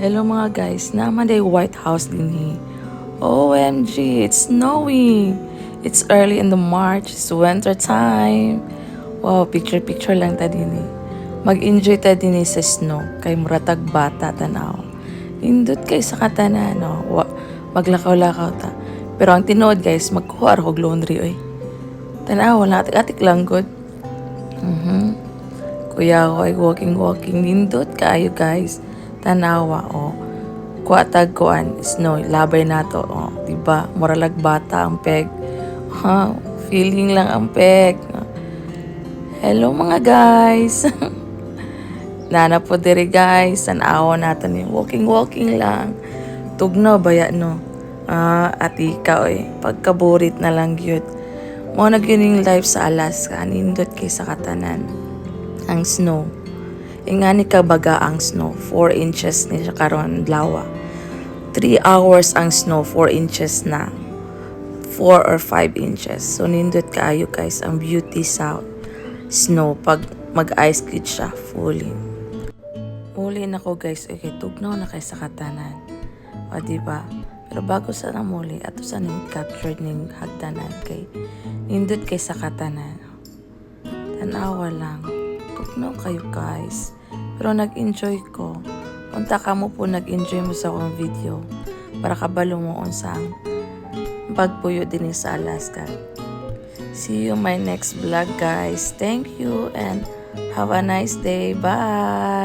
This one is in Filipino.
Hello mga guys, naman day White House din eh. OMG, it's snowing! It's early in the March, it's winter time. Wow, picture lang ta din eh. Mag-enjoy ta din eh sa snow, kay muratag bata tanaw. Indot kay sa katanan, no? Maglakaw-lakaw ta. Pero ang tinood guys, magkuha ako laundry oy. Tanaw, wala atik lang good. Kuya ko ay walking. Nindot kayo guys. Tanawa, oh. Kuatag kuan, snow, labay nato, oh. Diba? Muralag bata ang peg. Ha? Feeling lang ang peg. Hello mga guys. Nana po diri guys. Tanawa natin yung walking lang. Tugno, baya no. At ikaw eh. Pagkaburit na lang yun. Mo na yung life sa Alaska. Nindot kay sa katanan. Ang snow. Nga ni kabaga ang snow, 4 inches ni siya karon lawa. 3 hours ang snow, 4 inches na. 4 or 5 inches. So nindot kaayo guys ang beauty sa snow pag mag-ice skate siya fully. Muli na ko guys, okay, tugnaw na kay sa katanan. O diba? Pero bago sa namuli, ato sa ning captured ning hagdanan kay nindot kay sa katanan. Tanawa lang. Tugnaw kayo guys. Pero nag-enjoy ko. Unta ka mo po nag-enjoy mo sa akong video. Para kabalo mo unsang pagpuyo din sa Alaska. See you my next vlog guys. Thank you and have a nice day. Bye!